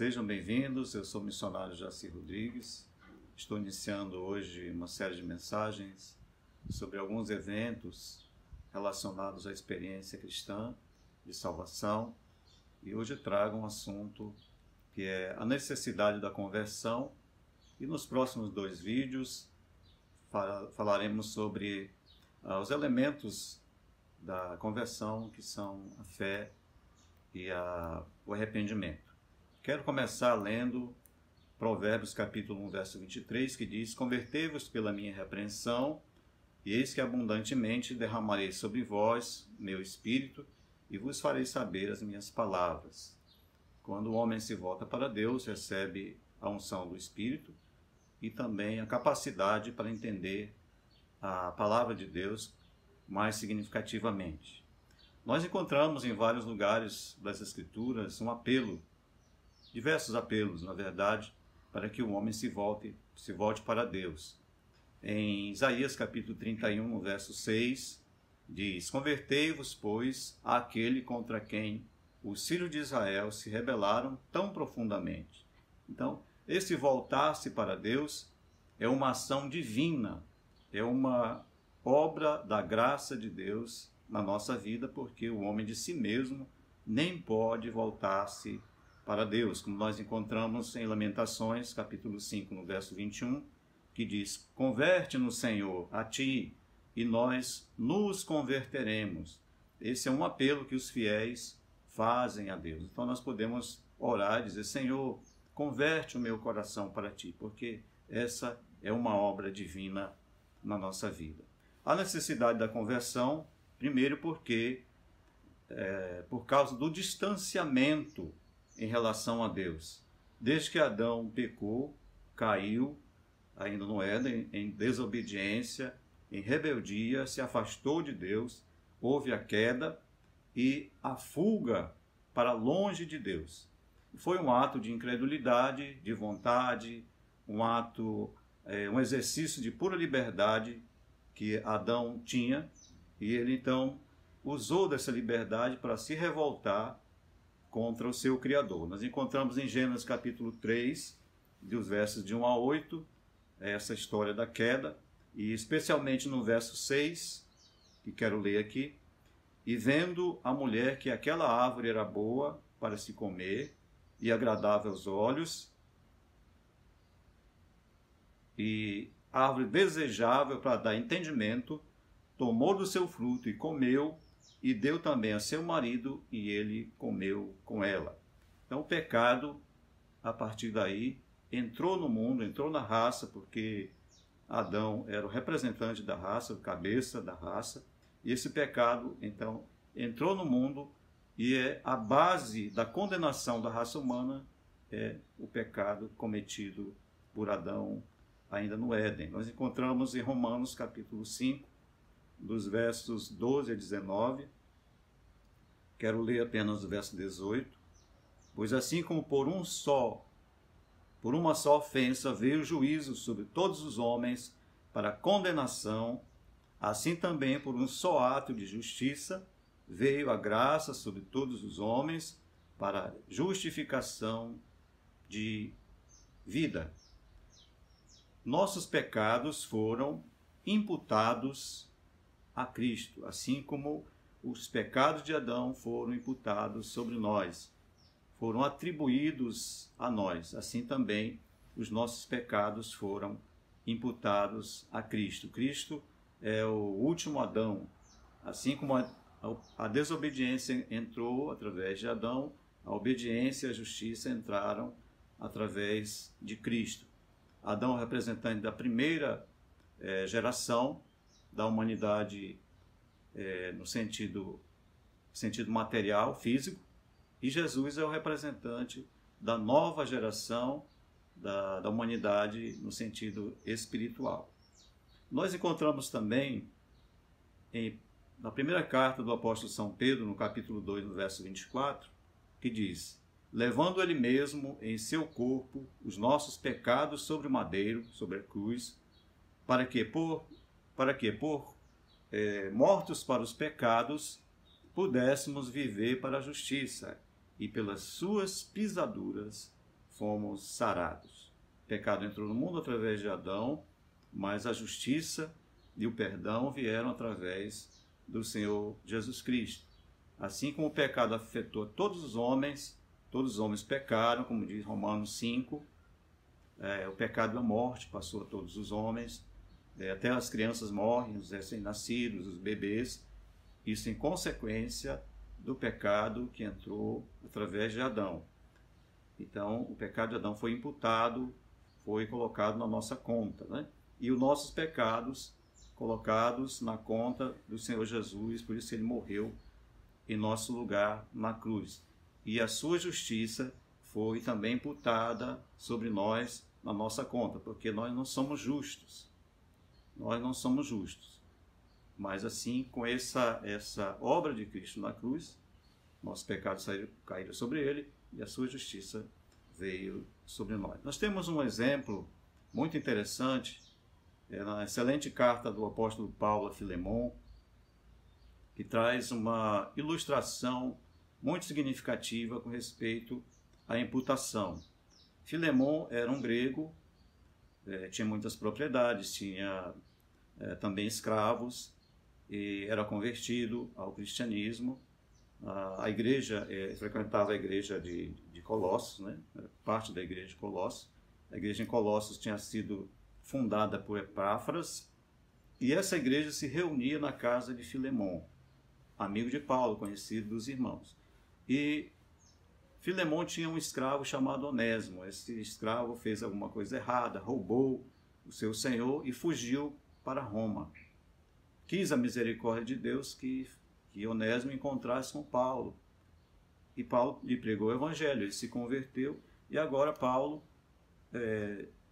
Sejam bem-vindos, eu sou o missionário Jaci Rodrigues. Estou iniciando hoje uma série de mensagens sobre alguns eventos relacionados à experiência cristã de salvação. E hoje trago um assunto que é a necessidade da conversão. E nos próximos 2 vídeos falaremos sobre os elementos da conversão, que são a fé e o arrependimento. Quero começar lendo Provérbios capítulo 1, verso 23, que diz: Convertei-vos pela minha repreensão, e eis que abundantemente derramarei sobre vós meu espírito, e vos farei saber as minhas palavras. Quando o homem se volta para Deus, recebe a unção do Espírito e também a capacidade para entender a palavra de Deus mais significativamente. Nós encontramos em vários lugares das Escrituras um apelo, diversos apelos, na verdade, para que o homem se volte para Deus. Em Isaías capítulo 31, no verso 6, diz: Convertei-vos, pois, àquele contra quem os filhos de Israel se rebelaram tão profundamente. Então, esse voltar-se para Deus é uma ação divina, é uma obra da graça de Deus na nossa vida, porque o homem de si mesmo nem pode voltar-se para Deus, como nós encontramos em Lamentações, capítulo 5, no verso 21, que diz: Converte-nos, Senhor, a Ti, e nós nos converteremos. Esse é um apelo que os fiéis fazem a Deus. Então nós podemos orar e dizer: Senhor, converte o meu coração para Ti, porque essa é uma obra divina na nossa vida. A necessidade da conversão, primeiro porque, por causa do distanciamento em relação a Deus. Desde que Adão pecou, caiu, ainda no Éden, em desobediência, em rebeldia, se afastou de Deus, houve a queda e a fuga para longe de Deus. Foi um ato de incredulidade, de vontade, um exercício de pura liberdade que Adão tinha, e ele então usou dessa liberdade para se revoltar contra o seu Criador. Nós encontramos em Gênesis capítulo 3, dos versos de 1 a 8, essa história da queda, e especialmente no verso 6, que quero ler aqui: E vendo a mulher que aquela árvore era boa para se comer, e agradável aos olhos, e árvore desejável para dar entendimento, tomou do seu fruto e comeu, e deu também a seu marido, e ele comeu com ela. Então o pecado, a partir daí, entrou no mundo, entrou na raça, porque Adão era o representante da raça, o cabeça da raça, e esse pecado, então, entrou no mundo, e é a base da condenação da raça humana, é o pecado cometido por Adão ainda no Éden. Nós encontramos em Romanos capítulo 5, dos versos 12 a 19, quero ler apenas o verso 18. Pois assim como por uma só ofensa veio o juízo sobre todos os homens para condenação, assim também por um só ato de justiça veio a graça sobre todos os homens para justificação de vida. Nossos pecados foram imputados a Cristo, assim como os pecados de Adão foram imputados sobre nós, foram atribuídos a nós, assim também os nossos pecados foram imputados a Cristo. Cristo é o último Adão. Assim como a desobediência entrou através de Adão, a obediência e a justiça entraram através de Cristo. Adão é o representante da primeira geração da humanidade no sentido material, físico, e Jesus é o representante da nova geração da humanidade no sentido espiritual. Nós encontramos também na primeira carta do apóstolo São Pedro, no capítulo 2, no verso 24, que diz: Levando ele mesmo em seu corpo os nossos pecados sobre o madeiro, sobre a cruz, para que mortos para os pecados, pudéssemos viver para a justiça, e pelas suas pisaduras fomos sarados. O pecado entrou no mundo através de Adão, mas a justiça e o perdão vieram através do Senhor Jesus Cristo. Assim como o pecado afetou todos os homens pecaram, como diz Romanos 5, o pecado da morte passou a todos os homens, até as crianças morrem, os recém-nascidos, os bebês, isso em consequência do pecado que entrou através de Adão. Então, o pecado de Adão foi imputado, foi colocado na nossa conta, né? E os nossos pecados colocados na conta do Senhor Jesus, por isso ele morreu em nosso lugar na cruz. E a sua justiça foi também imputada sobre nós na nossa conta, porque nós não somos justos. Nós não somos justos. Mas assim, com essa obra de Cristo na cruz, nossos pecados caíram sobre ele e a sua justiça veio sobre nós. Nós temos um exemplo muito interessante, na excelente carta do apóstolo Paulo a Filemon, que traz uma ilustração muito significativa com respeito à imputação. Filemon era um grego, tinha muitas propriedades, tinha também escravos, e era convertido ao cristianismo. A igreja, frequentava a igreja de Colossos, né? Parte da igreja de Colossos. A igreja em Colossos tinha sido fundada por Epáfras, e essa igreja se reunia na casa de Filemon, amigo de Paulo, conhecido dos irmãos. E Filemon tinha um escravo chamado Onésimo. Esse escravo fez alguma coisa errada, roubou o seu senhor e fugiu para Roma. Quis a misericórdia de Deus que Onésimo encontrasse com Paulo. E Paulo lhe pregou o evangelho, ele se converteu, e agora Paulo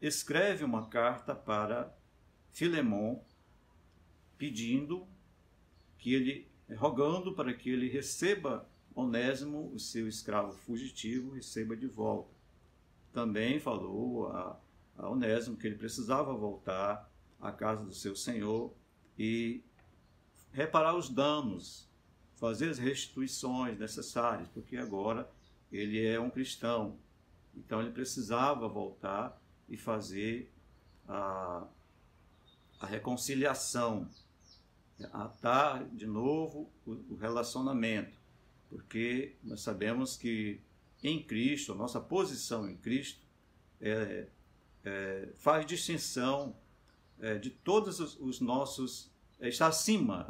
escreve uma carta para Filemon, rogando para que ele receba Onésimo, o seu escravo fugitivo, receba de volta. Também falou a Onésimo que ele precisava voltar à casa do seu senhor e reparar os danos, fazer as restituições necessárias, porque agora ele é um cristão. Então ele precisava voltar e fazer a reconciliação, atar de novo o relacionamento, porque nós sabemos que em Cristo, a nossa posição em Cristo faz distinção de todos os nossos, está acima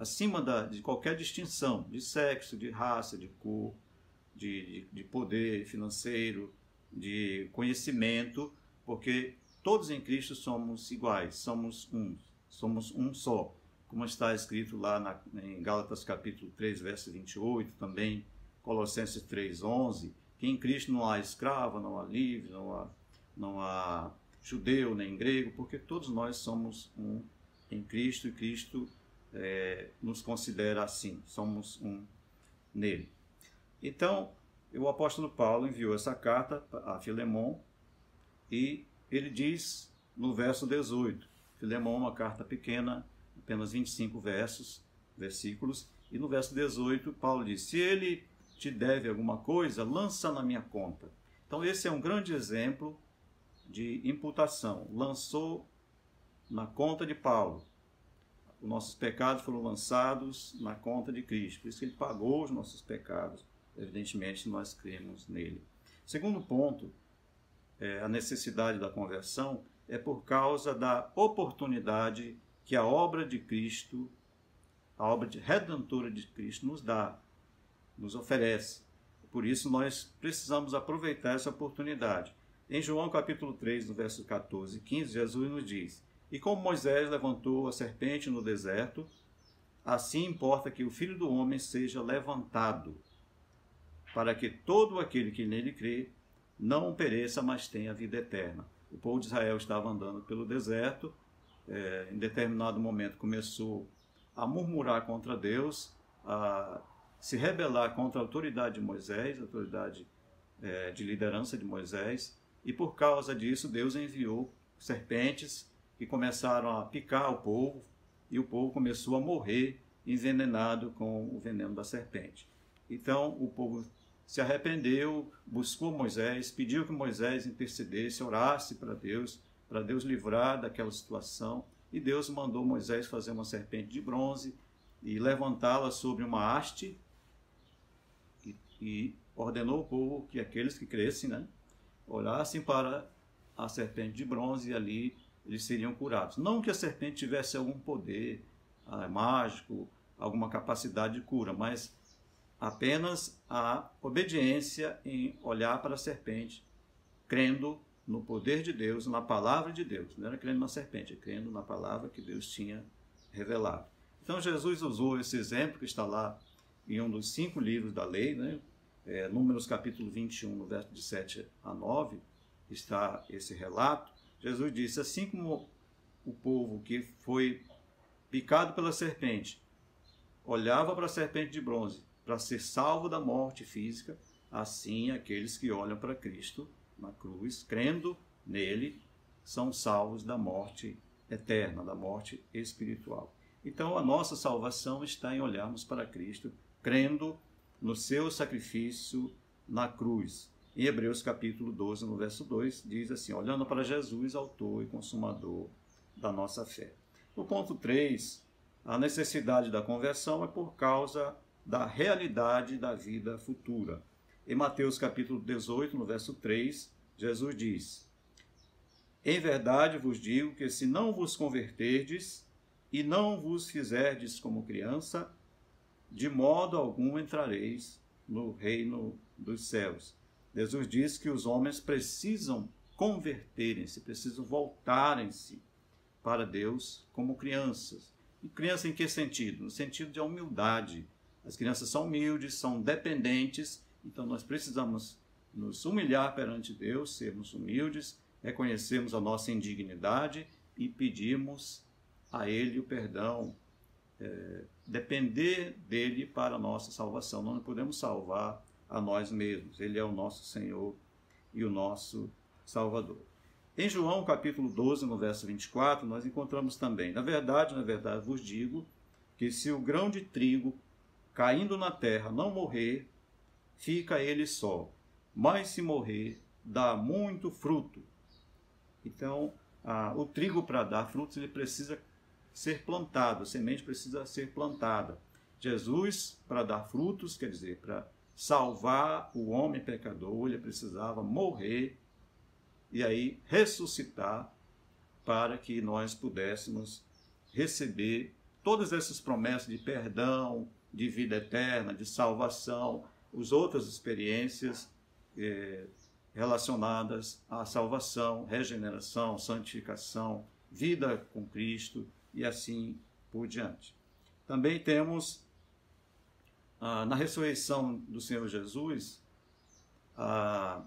de qualquer distinção, de sexo, de raça, de cor, de poder financeiro, de conhecimento, porque todos em Cristo somos iguais, somos um só. Como está escrito lá em Gálatas capítulo 3, verso 28, também Colossenses 3, 11, que em Cristo não há escravo, não há livre, não há judeu nem grego, porque todos nós somos um em Cristo, e Cristo nos considera assim, somos um nele. Então, o apóstolo Paulo enviou essa carta a Filemon, e ele diz no verso 18, Filemon, uma carta pequena, apenas 25 versículos, e no verso 18 Paulo diz: se ele te deve alguma coisa, lança na minha conta. Então esse é um grande exemplo de imputação. Lançou na conta de Paulo. Os nossos pecados foram lançados na conta de Cristo. Por isso que ele pagou os nossos pecados. Evidentemente, nós cremos nele. Segundo ponto, a necessidade da conversão é por causa da oportunidade que a obra de Cristo, a obra redentora de Cristo nos dá, nos oferece. Por isso, nós precisamos aproveitar essa oportunidade. Em João capítulo 3, no verso 14 e 15, Jesus nos diz: e como Moisés levantou a serpente no deserto, assim importa que o Filho do Homem seja levantado, para que todo aquele que nele crê não pereça, mas tenha vida eterna. O povo de Israel estava andando pelo deserto, em determinado momento começou a murmurar contra Deus, a se rebelar contra a autoridade de Moisés, a autoridade de liderança de Moisés, e por causa disso Deus enviou serpentes que começaram a picar o povo, e o povo começou a morrer envenenado com o veneno da serpente. Então o povo se arrependeu, buscou Moisés, pediu que Moisés intercedesse, orasse para Deus livrar daquela situação. E Deus mandou Moisés fazer uma serpente de bronze e levantá-la sobre uma haste e ordenou o povo que aqueles que crescem, né, olhassem para a serpente de bronze e ali eles seriam curados. Não que a serpente tivesse algum poder mágico, alguma capacidade de cura, mas apenas a obediência em olhar para a serpente, crendo no poder de Deus, na palavra de Deus. Não era crendo na serpente, é crendo na palavra que Deus tinha revelado. Então Jesus usou esse exemplo que está lá em um dos 5 livros da lei, né? Números capítulo 21, no verso de 7 a 9, está esse relato. Jesus disse, assim como o povo que foi picado pela serpente olhava para a serpente de bronze para ser salvo da morte física, assim aqueles que olham para Cristo na cruz, crendo nele, são salvos da morte eterna, da morte espiritual. Então a nossa salvação está em olharmos para Cristo, crendo no seu sacrifício na cruz. Em Hebreus capítulo 12, no verso 2, diz assim, olhando para Jesus, autor e consumador da nossa fé. No ponto 3, a necessidade da conversão é por causa da realidade da vida futura. Em Mateus capítulo 18, no verso 3, Jesus diz, em verdade vos digo que se não vos converterdes e não vos fizerdes como criança, de modo algum entrareis no reino dos céus. Jesus diz que os homens precisam converterem-se, precisam voltarem-se para Deus como crianças. E criança em que sentido? No sentido de humildade. As crianças são humildes, são dependentes, então nós precisamos nos humilhar perante Deus, sermos humildes, reconhecermos a nossa indignidade e pedirmos a Ele o perdão, depender dEle para a nossa salvação. Nós não podemos salvar a nós mesmos. Ele é o nosso Senhor e o nosso Salvador. Em João capítulo 12, no verso 24, nós encontramos também, na verdade, vos digo, que se o grão de trigo caindo na terra não morrer, fica ele só, mas se morrer, dá muito fruto. Então, o trigo para dar frutos, ele precisa ser plantado, a semente precisa ser plantada. Jesus, para dar frutos, quer dizer, para salvar o homem pecador, ele precisava morrer e aí ressuscitar para que nós pudéssemos receber todas essas promessas de perdão, de vida eterna, de salvação, as outras experiências relacionadas à salvação, regeneração, santificação, vida com Cristo e assim por diante. Também temos, na ressurreição do Senhor Jesus,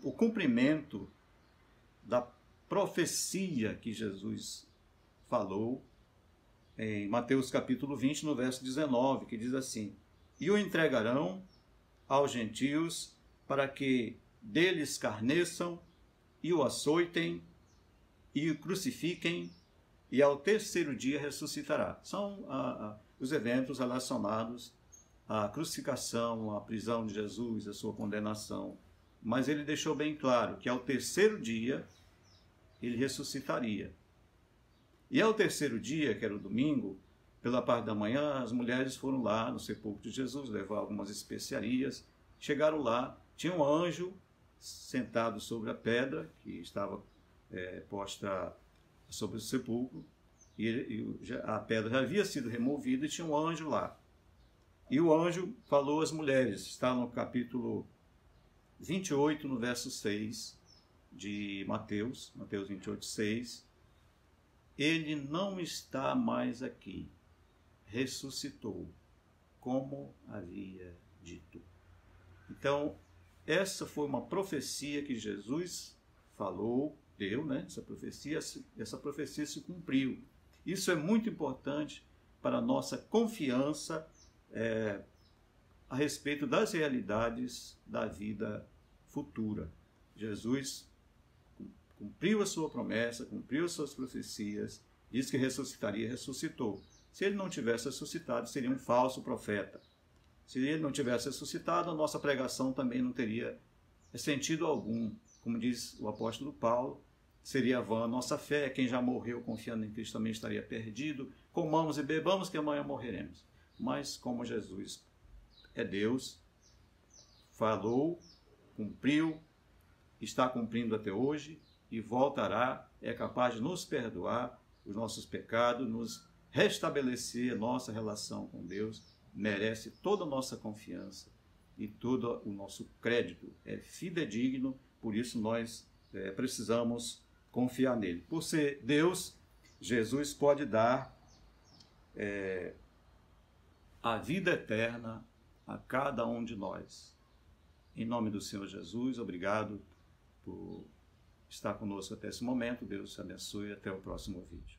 o cumprimento da profecia que Jesus falou em Mateus capítulo 20, no verso 19, que diz assim, e o entregarão aos gentios para que dele escarneçam e o açoitem e o crucifiquem e ao terceiro dia ressuscitará. São os eventos relacionados à crucificação, à prisão de Jesus, à sua condenação. Mas ele deixou bem claro que ao terceiro dia ele ressuscitaria. E ao terceiro dia, que era o domingo, pela parte da manhã, as mulheres foram lá no sepulcro de Jesus, levar algumas especiarias. Chegaram lá, tinha um anjo sentado sobre a pedra, que estava posta sobre o sepulcro, e a pedra já havia sido removida e tinha um anjo lá. E o anjo falou às mulheres, está no capítulo 28, no verso 6 de Mateus 28, 6. Ele não está mais aqui, ressuscitou, como havia dito. Então, essa foi uma profecia que Jesus falou, deu, né? Essa profecia se cumpriu. Isso é muito importante para a nossa confiança a respeito das realidades da vida futura. Jesus cumpriu a sua promessa, cumpriu as suas profecias, disse que ressuscitaria, ressuscitou. Se ele não tivesse ressuscitado, seria um falso profeta. Se ele não tivesse ressuscitado, a nossa pregação também não teria sentido algum. Como diz o apóstolo Paulo, seria vã a nossa fé, quem já morreu confiando em Cristo também estaria perdido. Comamos e bebamos que amanhã morreremos. Mas como Jesus é Deus, falou, cumpriu, está cumprindo até hoje e voltará, é capaz de nos perdoar os nossos pecados, nos restabelecer a nossa relação com Deus, merece toda a nossa confiança e todo o nosso crédito, é fidedigno, por isso nós precisamos confiar nele. Por ser Deus, Jesus pode dar a vida eterna a cada um de nós. Em nome do Senhor Jesus, obrigado por estar conosco até esse momento. Deus te abençoe e até o próximo vídeo.